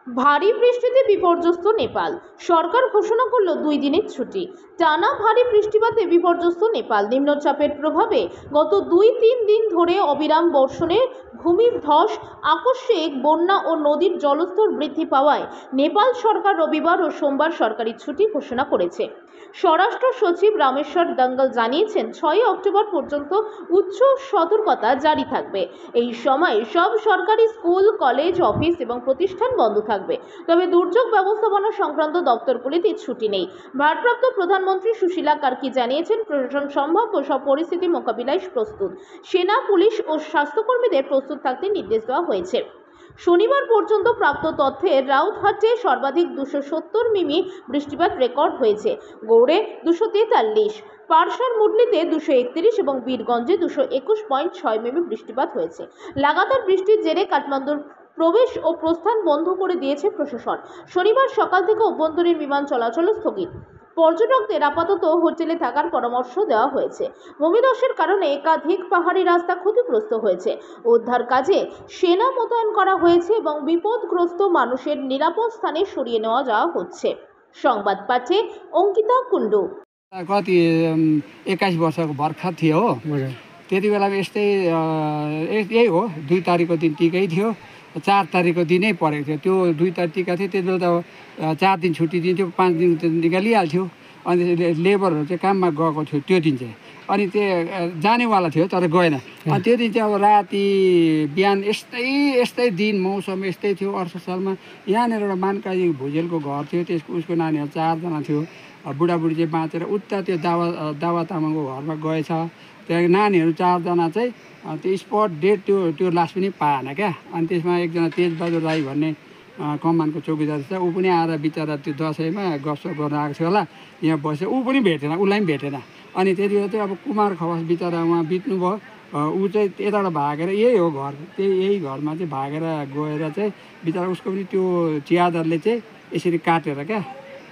ভারী বৃষ্টিতে বিপর্যস্ত নেপাল। সরকার ঘোষণা করল 2 দিনের ছুটি। টানা ভারী বৃষ্টিপাতে বিপর্যস্ত নেপাল। নিম্নচাপের প্রভাবে গত 2-3 দিন ধরে অবিরাম বর্ষণে ভূমিধস, আকস্মিক বন্যা ও নদীর জলস্তর বৃদ্ধি পাওয়ায় নেপাল সরকার রবিবার ও সোমবার সরকারি ছুটি ঘোষণা করেছে। স্বরাষ্ট্র সচিব রামেশ্বর দঙ্গল জানিয়েছেন, 6 অক্টোবর পর্যন্ত উচ্চ সতর্কতা জারি থাকবে। এই সময় সব সরকারি স্কুল, কলেজ, অফিস এবং প্রতিষ্ঠান বন্ধ থাকবে। তবে দুর্যোগ ব্যবস্থাপনা সংক্রান্ত দপ্তরগুলিতে ছুটি নেই। ভারপ্রাপ্ত প্রধানমন্ত্রী সুশীলা কার্কি জানিয়েছেন, প্রশাসন সম্ভাব্য সব পরিস্থিতি মোকাবিলায় প্রস্তুত। সেনা, পুলিশ ও স্বাস্থ্যকর্মীদের প্রস্তুত থাকতে নির্দেশ দেওয়া হয়েছে। শনিবার পর্যন্ত প্রাপ্ত তথ্যে রাউতহাটে সর্বাধিক 270 মিমি বৃষ্টিপাত রেকর্ড হয়েছে, গৌড়ে 243, পারসার মুডলিতে 231 এবং বীরগঞ্জে 221.6 মিমি বৃষ্টিপাত হয়েছে। লাগাতার বৃষ্টির জেরে কাঠমান্ডুর প্রবেশ ও প্রস্থান বন্ধ করে দিয়েছে প্রশাসন। শনিবার সকাল থেকে অভ্যন্তরীণ বিমান চলাচল স্থগিত। পর্যটকদের আপাতত হোটেলে থাকার পরামর্শ দেওয়া হয়েছে। ভূমিধসের কারণে একাধিক পাহাড়ি রাস্তা ক্ষতিগ্রস্ত হয়েছে। উদ্ধার কাজে সেনা মোতায়েন করা হয়েছে এবং বিপদগ্রস্ত মানুষের নিরাপদ স্থানে সরিয়ে নেওয়া যাওয়া হচ্ছে। সংবাদ পাঠে অঙ্কিতা कुण्डु। कति 21 वर्षको भर्खर थियो हो। त्यति बेला यस्तै यही हो, 2 तारिकको दिन टिकै थियो, 4 तारिकको दिनै परेको थियो। त्यो 2 तारिक टिका थियो, त्यति बेला त 4 दिन छुट्टी दिन्थ्यो, 5 दिन त निकालिहाल्थ्यो। अनि लेबरहरू चाहिँ काममा गएको थियो त्यो दिन चाहिँ। अनि त्यो जानेवाला थियो तर गएन। अनि त्यो दिन चाहिँ अब राति बिहान यस्तै दिन मौसम यस्तै थियो। 68 सालमा यहाँनिर एउटा मानकाजी भुजेलको घर थियो, त्यसको उसको नानीहरू 4 जना थियो। बुढाबुढी चाहिँ बाँचेर उता त्यो दावा तामाङको घरमा गएछ। त्यहाँ नानीहरू 4 जना चाहिँ त्यो स्पट डेट त्यो लास पनि पाएन क्या। अनि त्यसमा एकजना तेजबहादुर राई भन्ने कमानको चौकीदार छ, ऊ पनि आएर बिचरा त्यो दसैँमा गफसप गर्न आएको थियो होला, यहाँ बसेर ऊ पनि भेटेन, उसलाई पनि भेटेन। अनि त्यति बेला चाहिँ अब कुमार खवास बिचरा उहाँ बित्नुभयो। ऊ चाहिँ यताबाट भागेर यही हो घर, यही घरमा चाहिँ भागेर गएर चाहिँ बिचरा उसको पनि त्यो चियादारले चाहिँ यसरी काटेर क्या,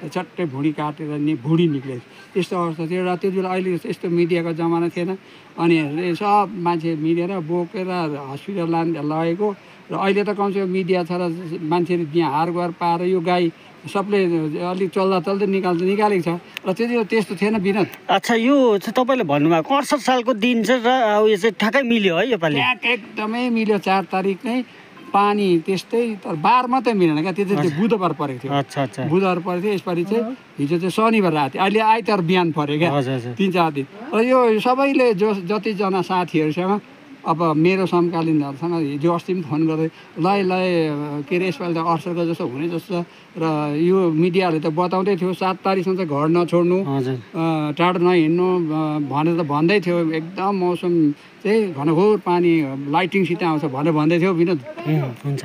चट्टै भुँडी काटेर भुँडी निक्ल्यो। त्यस्तो अवस्था थियो। र त्यति बेला अहिले यस्तो मिडियाको जमाना थिएन। अनि सब मान्छे मिलेर बोकेर हस्पिटल लगेको। र अहिले त कमसेकम मिडिया छ र मान्छेले यहाँ हार गुहार पाएर यो गाई सबले अलिक चल्दै निकालेको छ। र त्यति बेला त्यस्तो थिएन विनोद। अच्छा, यो चाहिँ तपाईँले भन्नुभएको 68 सालको दिन चाहिँ र यो चाहिँ ठ्याक्कै मिल्यो है योपालि? एकदमै मिल्यो। 4 तारिक नै पानी त्यस्तै, तर बार मात्रै मिलेन क्या। त्यो चाहिँ बुधबार परेको थियो। अच्छा, बुधबार परेको थियो। यसपालि चाहिँ हिजो चाहिँ शनिबार राति, अहिले आइतबार बिहान पऱ्यो क्या। 3-4 दिन। र यो सबैले जतिजना साथीहरूसँग, अब मेरो समकालीनहरूसँग हिजो अस्ति पनि फोन गर्दै लय के अरे यसपालि त अवसरको जस्तो हुने जस्तो छ। र यो मिडियाहरूले त बताउँदै थियो 7 तारिकसम्म चाहिँ घर नछोड्नु, टाढो नहिँड्नु भनेर त भन्दै थियो। एकदम मौसम चाहिँ घनघोर पानी लाइटिङसित आउँछ भनेर भन्दै थियो विनोद। हुन्छ।